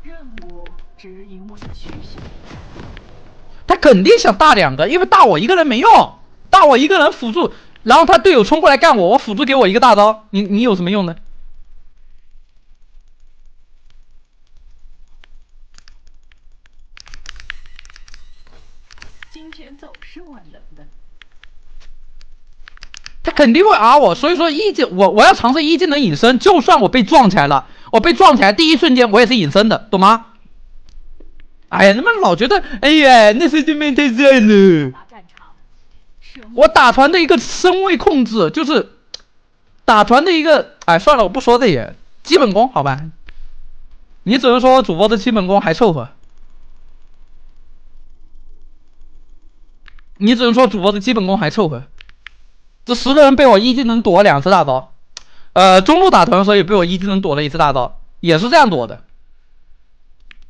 任务指引我的去向。他肯定想大2个，因为大我一个人没用，大我一个人辅助，然后他队友冲过来干我，我辅助给我一个大招，你有什么用呢？今天总是万能的。他肯定会 R 我，所以说一技我要尝试一技能隐身，就算我被撞起来了，我被撞起来第一瞬间我也是隐身的，懂吗？哎呀，他妈老觉得，哎呀，那是对面太帅了。我打团的一个身位控制就是打团的一个，哎，算了，我不说这些，基本功好吧？你只能说主播的基本功还凑合，你只能说主播的基本功还凑合。这10个人被我一技能躲了2次大招，中路打团的时候也被我一技能躲了1次大招，也是这样躲的。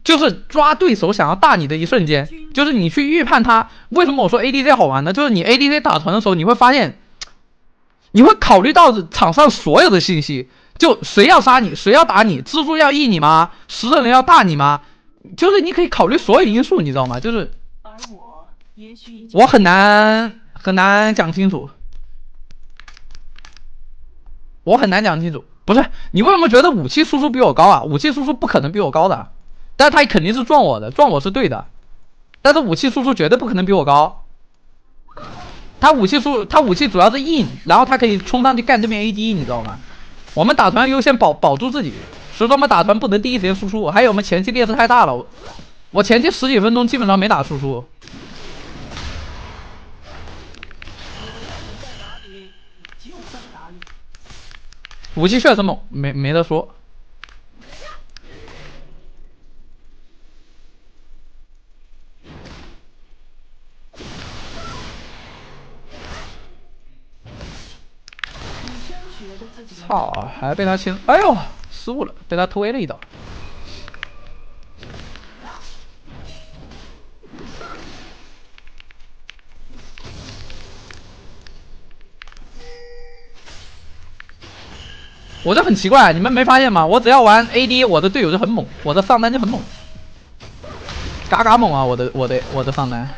就是抓对手想要大你的一瞬间，就是你去预判他。为什么我说 ADC 好玩呢？就是你 ADC 打团的时候，你会发现，你会考虑到场上所有的信息，就谁要杀你，谁要打你，蜘蛛要 E 你吗？10个人要大你吗？就是你可以考虑所有因素，你知道吗？就是我很难讲清楚，我很难讲清楚。不是你为什么觉得武器输出比我高啊？武器输出不可能比我高的。但是他肯定是撞我的，撞我是对的，但是武器输出绝对不可能比我高。他武器主要是 E， 然后他可以冲上去干对面 AD， 你知道吗？我们打团优先保住自己，所以说我们打团不能第一时间输出。还有我们前期劣势太大了，我前期10几分钟基本上没打输出。武器确实猛，没得说。操！还被他清，哎呦，失误了，被他推了一刀。我这很奇怪，你们没发现吗？我只要玩 AD， 我的队友就很猛，我的上单就很猛，嘎嘎猛啊！我的上单。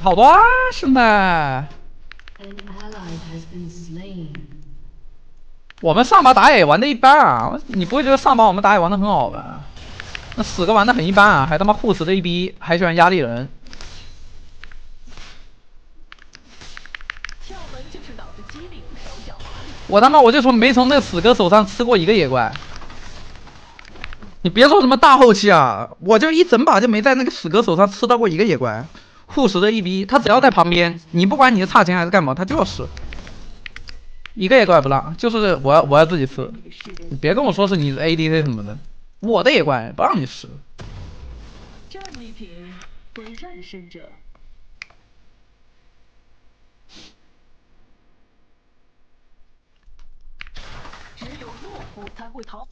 好多啊，兄弟！我们上把打野玩的一般啊，你不会觉得上把我们打野玩的很好吧？那死个玩的很一般啊，还他妈护死的一逼，还喜欢压力人。我他妈我就说没从那死哥手上吃过一个野怪。你别说什么大后期啊，我就一整把就没在那个死哥手上吃到过一个野怪。护食的一逼，他只要在旁边，你不管你是差钱还是干嘛，他就要死，一个野怪不让，就是我要自己吃。你别跟我说是你是 ADC 什么的，我的野怪不让你吃。战利品为战胜者。只有懦夫才会逃。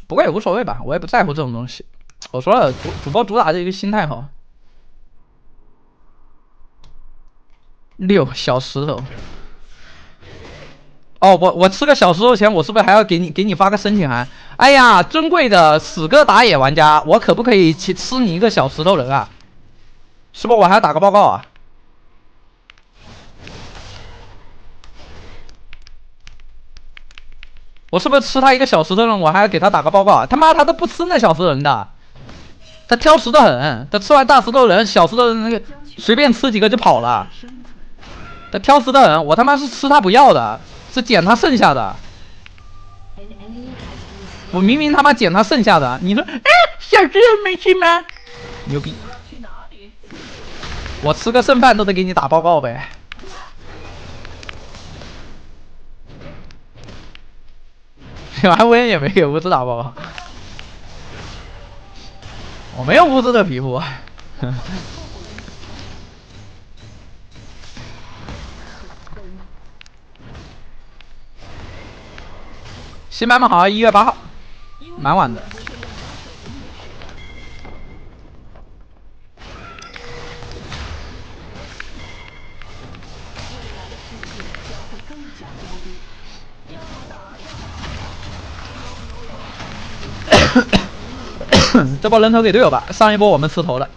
不过也无所谓吧，我也不在乎这种东西。我说了，主播主打这一个心态好。6小石头。哦，我吃个小石头前，我是不是还要给你发个申请函？哎呀，尊贵的死哥打野玩家，我可不可以吃你一个小石头人啊？是不是我还要打个报告啊？我是不是吃他一个小石头人，我还要给他打个报告啊？他妈他都不吃那小石头人的，他挑食的很。他吃完大石头人、小石头人那个随便吃几个就跑了。他挑食的很，我他妈是吃他不要的，是捡他剩下的。我明明他妈捡他剩下的，你说，哎，小石头没吃吗？牛逼！我吃个剩饭都得给你打报告呗。完我也没给巫师打报告，我没有巫师的皮肤。新版本好像1月8号，蛮晚的。这波人头给队友吧，上一波我们吃头了。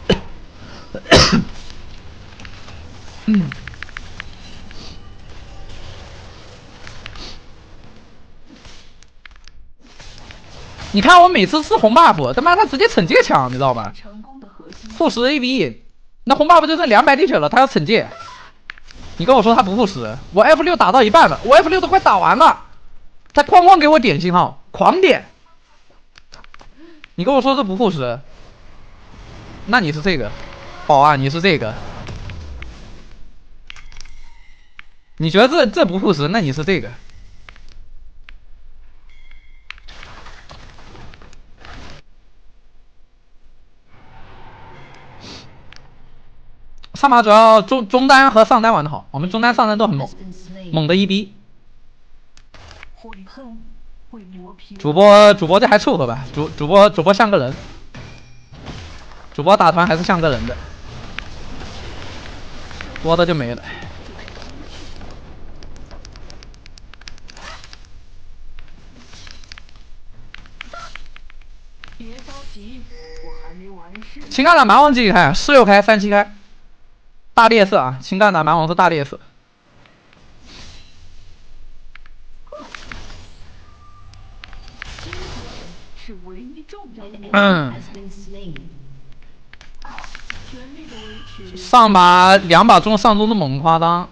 你看我每次吃红 buff， 他妈他直接惩戒抢，你知道吗？负10 AB， 那红 buff 就剩200滴血了，他要惩戒。你跟我说他不负10，我 F6 打到一半了，我 F6 都快打完了，他哐哐给我点信号，狂点。你跟我说这不负10，那你是这个，宝啊，你是这个。你觉得这不负10，那你是这个。上把主要中单和上单玩的好，我们中单上单都很猛，猛的一逼。主播这还凑合吧，主播像个人，主播打团还是像个人的，多的就没了。别着急，我还没完事。情感打蛮王几几开？16开37开，大劣色啊！情感打蛮王是大劣色。是唯一重要的。上把2把中上中的猛夸张，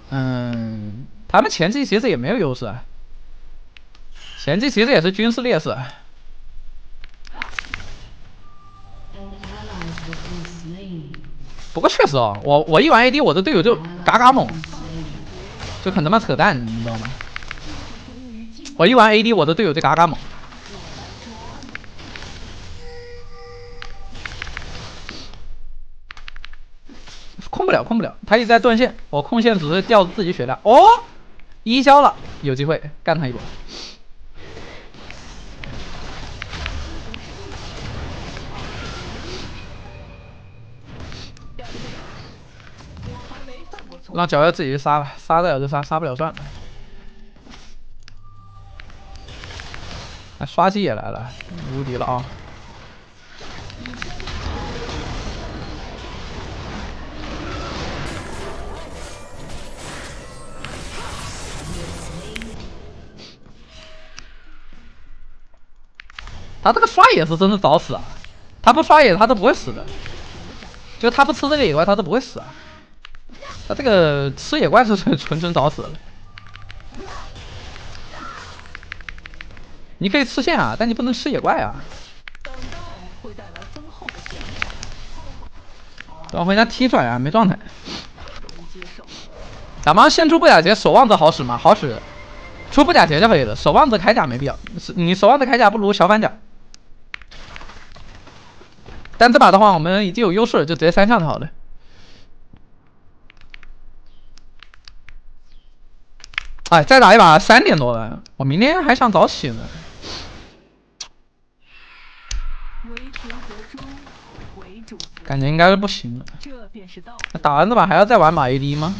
他们前期其实也没有优势，前期其实也是军事劣势。不过确实哦，我一玩 AD， 我的队友就嘎嘎猛，就很他妈扯淡，你知道吗？我一玩 AD， 我的队友就嘎嘎猛。控不了，他一直在断线，我控线只是掉自己血量。哦，1消了，有机会干他一波。让皎月自己去杀吧，杀得了就杀，杀不了算了。哎，刷机也来了，无敌了啊！他这个刷野是真的找死啊！他不刷野他都不会死的，就他不吃这个野怪他都不会死啊！他这个吃野怪是纯找死了。你可以吃线啊，但你不能吃野怪啊。等会他踢出来啊，没状态。打完先出不甲劫，守望者好使吗？好使，出不甲劫就可以了。守望者铠甲没必要，你守望者铠甲不如小反甲。但这把的话，我们已经有优势了，就直接3项就好了。哎，再打一把3点多了，我明天还想早起呢。感觉应该是不行了。那打完这把还要再玩把 AD 吗？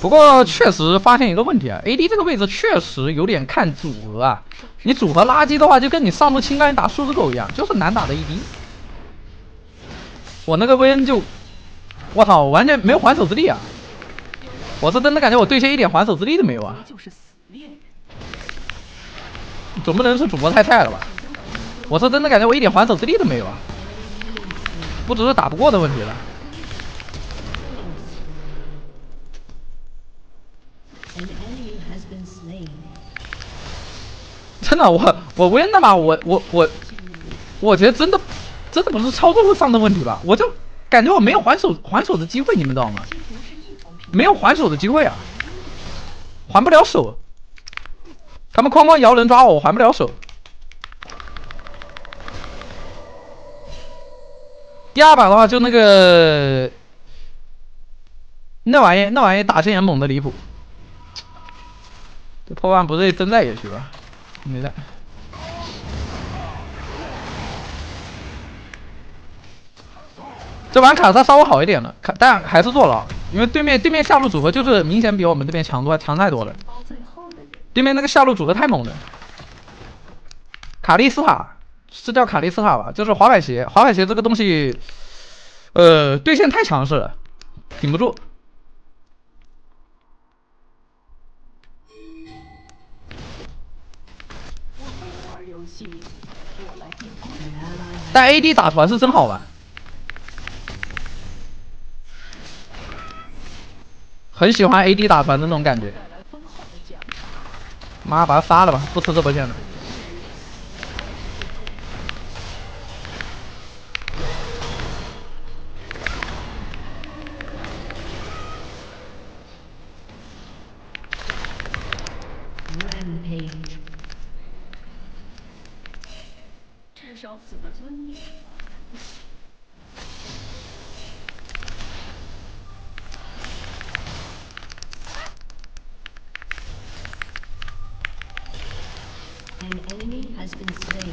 不过确实发现一个问题啊 ，AD 这个位置确实有点看组合啊。你组合垃圾的话，就跟你上路青钢打数字狗一样，就是难打的 AD。我那个薇恩就，我操，完全没有还手之力啊！我是真的感觉我对线一点还手之力都没有啊！总不能是主播太菜了吧？我是真的感觉我一点还手之力都没有啊！不只是打不过的问题了。真的，我薇恩那把我觉得真的不是操作上的问题吧？我就感觉我没有还手的机会，你们知道吗？没有还手的机会啊，还不了手。他们哐哐摇人抓我，我还不了手。第二把的话就那玩意打线也猛的离谱。这破万不是真在野区吧？没在。这玩卡莎稍微好一点了，但还是坐牢，因为对面下路组合就是明显比我们这边强太多了。对面那个下路组合太猛了。卡莉斯塔是叫卡莉斯塔吧？就是滑板鞋，滑板鞋这个东西，对线太强势了，顶不住。但 AD 打团是真好玩，很喜欢 AD 打团的那种感觉。妈，把他杀了吧，不吃这波线了。至少死的尊严。An enemy has been slain.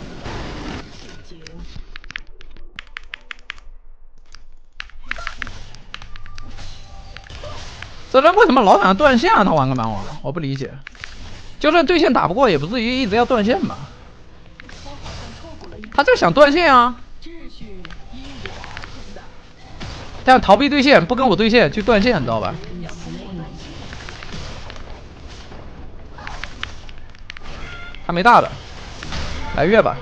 这人为什么老想断线啊？他玩个蛮王，我不理解。就算对线打不过，也不至于一直要断线吧？他就想断线啊！这样逃避对线，不跟我对线去断线，你知道吧？还没大的，来月吧。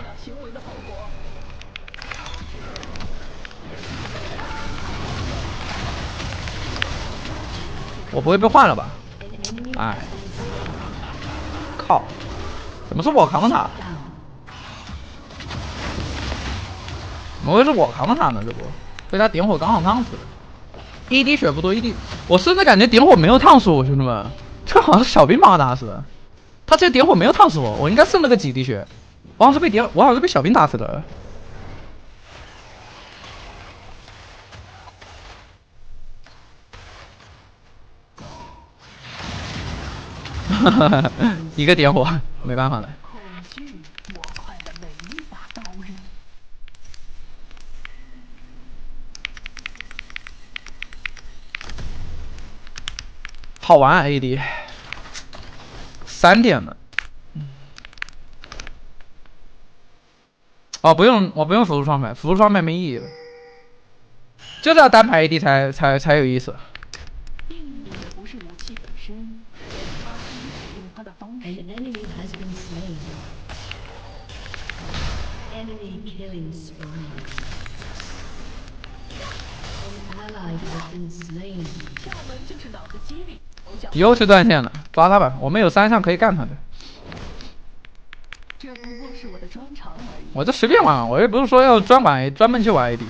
我不会被换了吧？哎，靠！怎么是我扛他？怎么会是我扛他呢？这不被他点火刚好烫死了。ED 血不多，ED 我甚至感觉点火没有烫死我，兄弟们，这好像是小兵把我打死的。他这点火没有烫死我，我应该剩了个几滴血。我好像是被小兵打死的。一个点火，没办法了。好玩啊 AD， 3点了。哦，不用，我不用辅助双排，辅助双排没意义了，就是要单排 AD 才有意思。An enemy has been slain. Enemy killing spree. An ally has been slain. 又去断线了，抓他吧，我们有3项可以干他的。这不过是我的专长而已。我这随便玩，我又不是说要专门去玩 AD。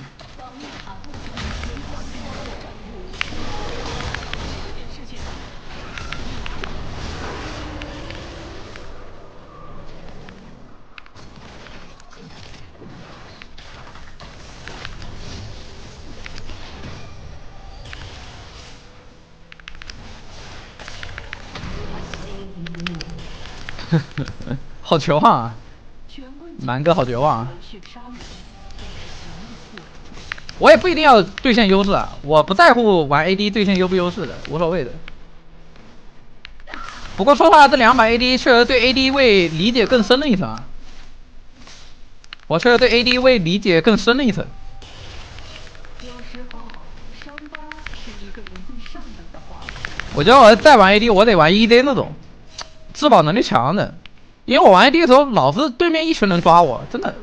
好绝望啊！蛮哥好绝望啊！我也不一定要对线优势啊，我不在乎玩 AD 对线优不优势的，无所谓的。不过说话，这2把 AD 确实对 AD 位理解更深了一层啊。我确实对 AD 位理解更深了一层。我觉得我再玩 AD， 我得玩 EZ 那种自保能力强的，因为我玩 AD 的时候，老是对面一群人抓我，真的，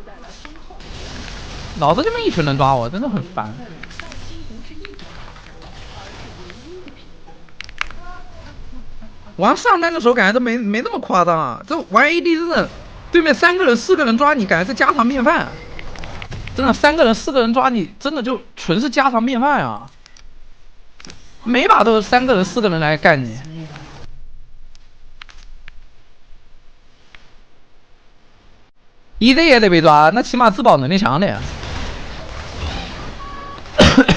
老是对面一群人抓我，真的很烦。玩上单的时候感觉都没那么夸张啊，这玩 AD 真的，对面3个人4个人抓你，感觉是家常便饭。真的3个人4个人抓你，真的就纯是家常便饭啊！每把都是3个人4个人来干你。EZ 也得被抓，那起码自保能力强点。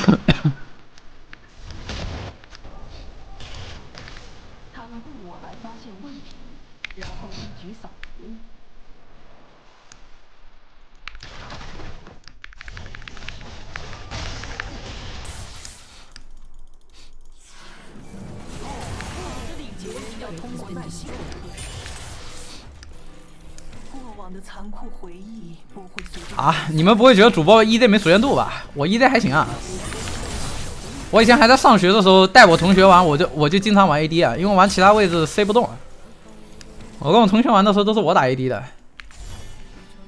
他们雇我来发现问题，然后一举扫除。这里结要通过耐心的测试。过往的残酷回忆不会随着啊，你们不会觉得主播 ED 没熟练度吧？我 ED 还行啊。我以前还在上学的时候带我同学玩，我就经常玩 AD 啊，因为玩其他位置塞不动。我跟我同学玩的时候都是我打 AD 的。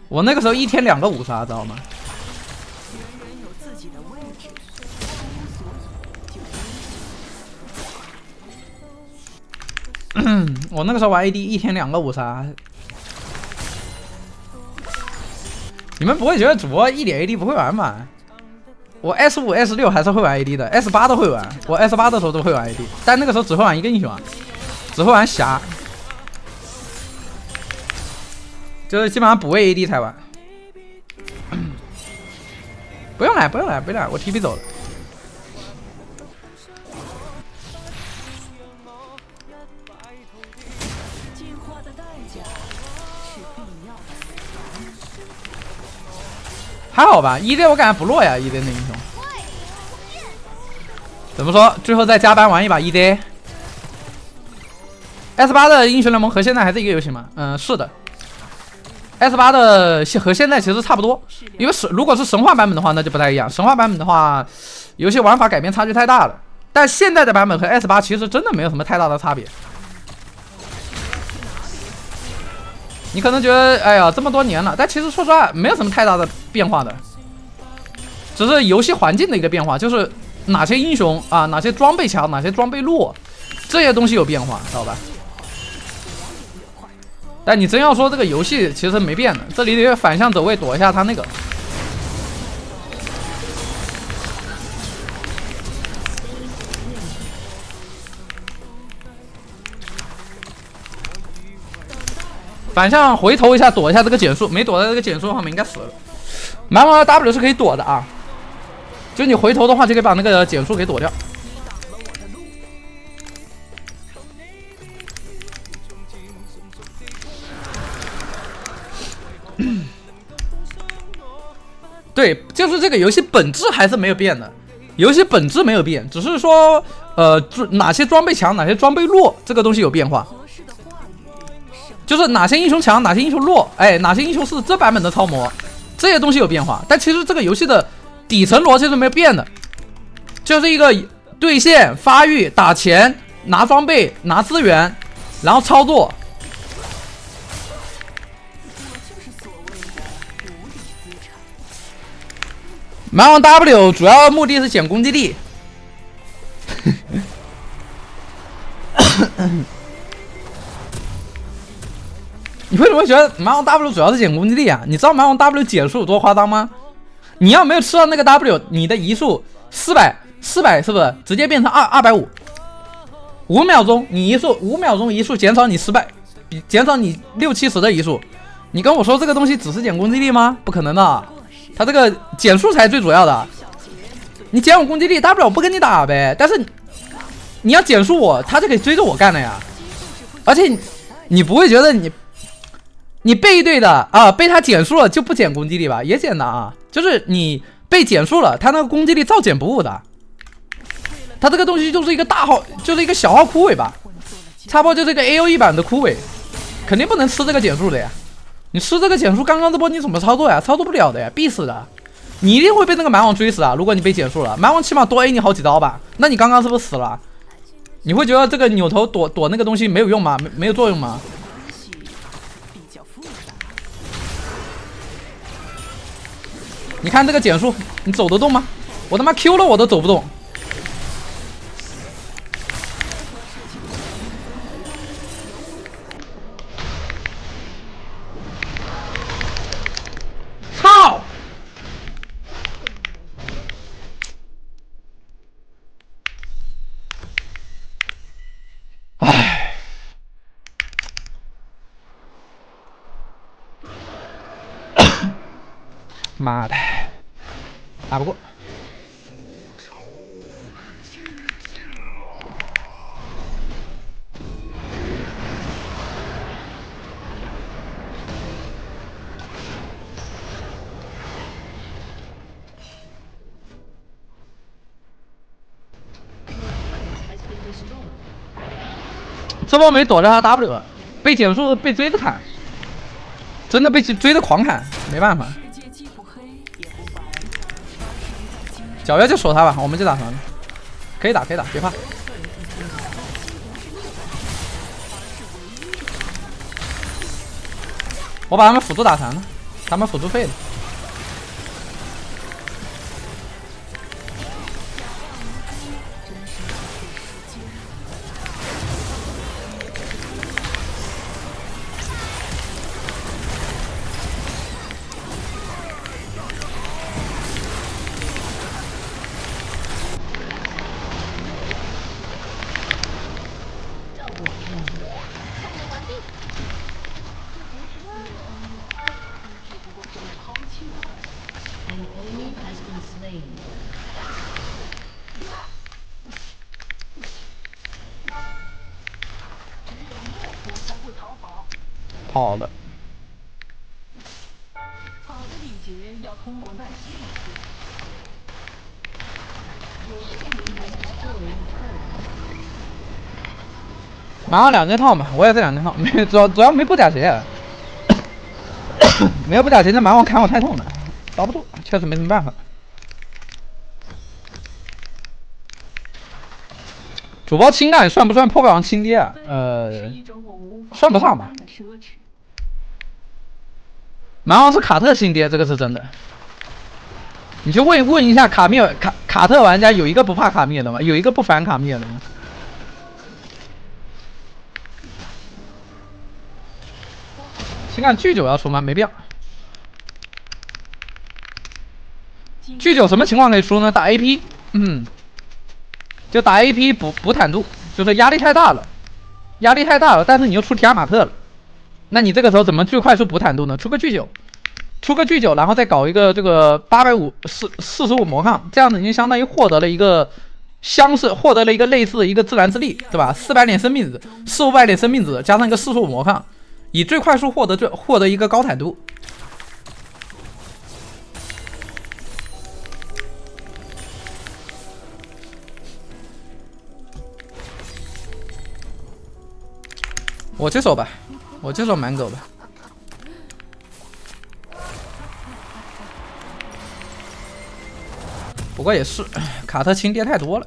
我那个时候一天2个5杀，知道吗？人人有自己的位置，就我那个时候玩 AD 一天2个5杀。你们不会觉得主播一点 AD 不会玩吗？我 S5、S6 还是会玩 AD 的，S8 都会玩。我 S8 的时候都会玩 AD， 但那个时候只会玩一个英雄啊，只会玩霞，就是基本上补位 AD 才玩。不用来，不用来，不用来，我 TP 走了。进化的代价是必要的。还好吧，ED 我感觉不弱呀，ED 那英雄。怎么说？最后再加班玩一把 ED。S8 的英雄联盟和现在还是一个游戏吗？是的。S8 的和现在其实差不多，因为如果是神话版本的话，那就不太一样。神话版本的话，游戏玩法改变差距太大了。但现在的版本和 S8 其实真的没有什么太大的差别。你可能觉得，哎呀，这么多年了，但其实说实话，没有什么太大的变化的，只是游戏环境的一个变化，就是哪些英雄啊，哪些装备强，哪些装备弱，这些东西有变化，知道吧？但你真要说这个游戏其实没变的，这里得反向走位躲一下他那个。反向回头一下躲一下这个减速，没躲在这个减速后面应该死了。蛮王的 W 是可以躲的啊，就你回头的话就可以把那个减速给躲掉。对，就是这个游戏本质还是没有变的，游戏本质没有变，只是说哪些装备强，哪些装备弱，这个东西有变化。就是哪些英雄强，哪些英雄弱，哎，哪些英雄是这版本的超模，这些东西有变化。但其实这个游戏的底层逻辑是没有变的，就是一个兑现、发育、打钱、拿装备、拿资源，然后操作。蛮王 W 主要目的是捡攻击力。你为什么觉得蛮王 W 主要是捡攻击力啊？你知道蛮王 W 减速有多夸张吗？你要没有吃到那个 W， 你的移速400是不是直接变成250？5秒钟你移速，5秒钟移速减少你10%，减少你60-70的移速。你跟我说这个东西只是减攻击力吗？不可能的，它这个减速才最主要的。你减我攻击力 ，W 我不跟你打呗。但是你要减速我，他就可以追着我干了呀。而且你不会觉得你背对的啊，被他减速了就不减攻击力吧？也减的啊，就是你被减速了，他那个攻击力照减不误的。他这个东西就是一个大号，就是一个小号枯萎吧，差不多就是一个 AOE 版的枯萎，肯定不能吃这个减速的呀。你吃这个减速，刚刚这波你怎么操作呀？操作不了的呀，必死的。你一定会被那个蛮王追死啊！如果你被减速了，蛮王起码多 A 你好几刀吧？那你刚刚是不是死了？你会觉得这个扭头躲那个东西没有用吗？没有作用吗？你看这个减速，你走得动吗？我他妈 Q 了我都走不动。操！唉，妈的，打不过。这波没躲着他 W， 被减速被追着砍，真的被追着狂砍，没办法。世界既不黑也不白，皎月就守他吧，我们就打团了，可以打，别怕。我把他们辅助打残了，他们辅助废了。An enemy has been slain. 跑了。好的礼节要通过耐心来实现。 马上2件套嘛，我也是2件套，没主要没布甲鞋，没有布甲鞋，这蛮王砍我太痛了，遭不住，确实没什么办法。主播情感算不算破表王亲爹啊？算不上吧。蛮王是卡特亲爹，这个是真的。你去问一下卡特玩家，有一个不怕卡密尔的吗？有一个不烦卡密尔的吗？ 情感巨9要出吗？没必要。巨9什么情况可以出呢？打 AP， 就打 AP 补坦度，就是压力太大了，但是你又出提亚马特了，那你这个时候怎么最快速补坦度呢？出个巨9，然后再搞一个这个45魔抗，这样子已经相当于获得了一个获得了一个类似一个自然之力，对吧？400点生命值，4、500点生命值，加上一个45魔抗。 以最快速获得一个高坦度，我接手吧，我接手满狗吧。不过也是，卡特亲爹太多了。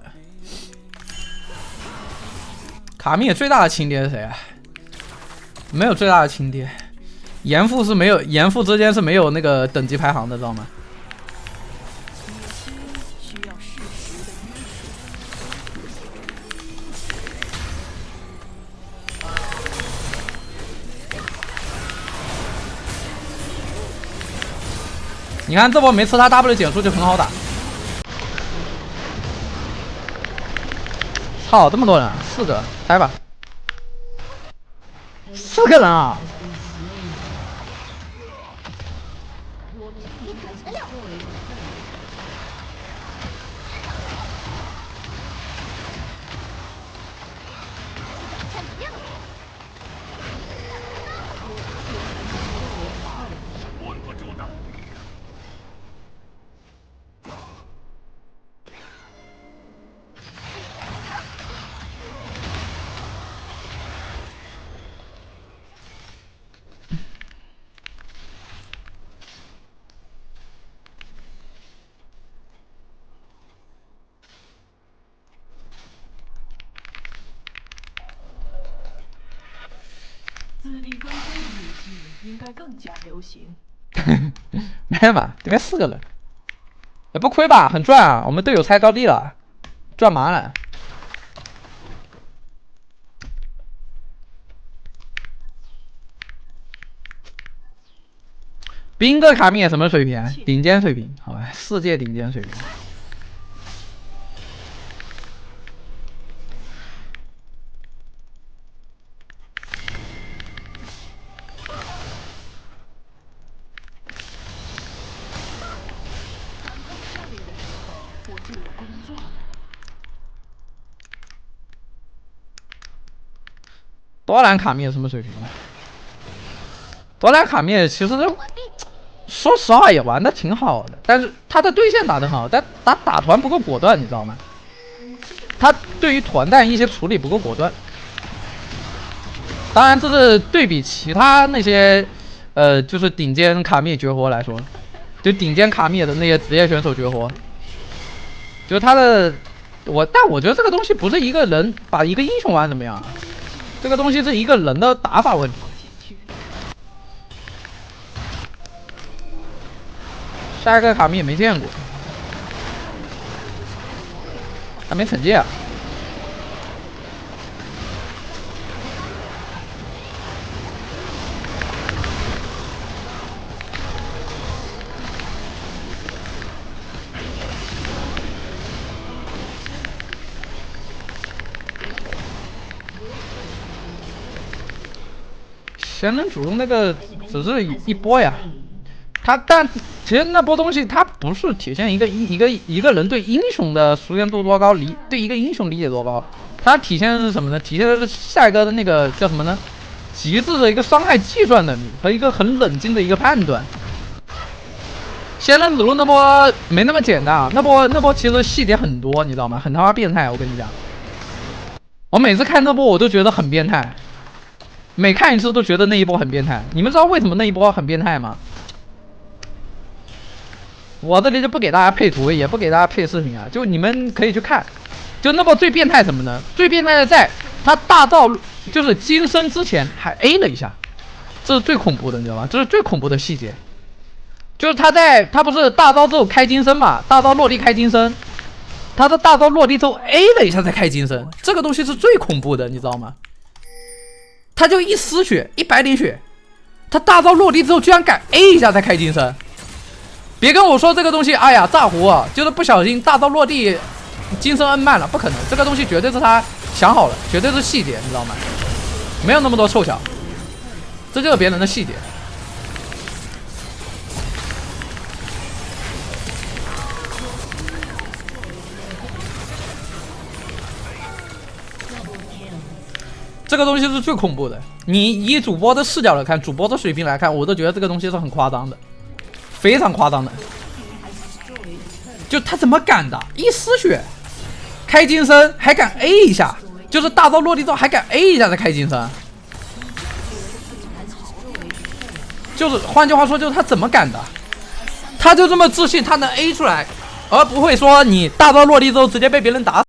卡密尔最大的亲爹是谁啊？ 没有最大的亲爹，严父是没有，严父之间是没有那个等级排行的，知道吗？你看这波没吃他 W 减速就很好打。操，这么多人，4个，猜吧。 4个人啊！自力更生的语句应该更加流行。没办法，这边4个人，也不亏吧，很赚啊！我们队友拆高地了，赚麻了。兵哥卡密尔什么水平？顶尖水平，好吧，世界顶尖水平。多兰卡密尔什么水平呢？多兰卡密尔其实说实话也玩的挺好的，但是他的对线打得好，但打团不够果断，你知道吗？他对于团弹一些处理不够果断。当然这是对比其他那些就是顶尖卡密绝活来说，就顶尖卡密的那些职业选手绝活，就是他的但我觉得这个东西不是一个人把一个英雄玩怎么样，这个东西是一个人的打法问题。下一个卡密也没见过，还没惩戒啊。仙人主那个只是一波呀，但其实那波东西它不是体现一个人对英雄的熟练度多高，对一个英雄理解多高，它体现的是什么呢？体现的是下一个的那个叫什么呢？极致的一个伤害计算能力和一个很冷静的一个判断。仙人主那波没那么简单啊，那波其实细节很多，你知道吗？很他妈变态，我跟你讲，我每次看那波我都觉得很变态。每看一次都觉得那一波很变态，你们知道为什么那一波很变态吗？我这里就不给大家配图，也不给大家配视频啊，就你们可以去看。就那波最变态什么呢？最变态的在他大招就是金身之前还 A 了一下，这是最恐怖的，你知道吗？这是最恐怖的细节。就是他不是大招之后开金身嘛，大招落地开金身，他的大招落地之后 A 了一下再开金身，这个东西是最恐怖的，你知道吗？他就一丝血100点血，他大招落地之后居然敢 A 一下再开金身，别跟我说这个东西，哎呀炸胡啊，就是不小心大招落地金身摁慢了，不可能，这个东西绝对是他想好了，绝对是细节，你知道吗？没有那么多凑巧，这就是别人的细节。这个东西是最恐怖的，你以主播的视角来看，主播的水平来看，我都觉得这个东西是很夸张的，非常夸张的。就他怎么敢的？一丝血，开金身还敢 A 一下，就是大招落地之后还敢 A 一下再开金身，就是换句话说，就是他怎么敢的？他就这么自信，他能 A 出来，而不会说你大招落地之后直接被别人打死。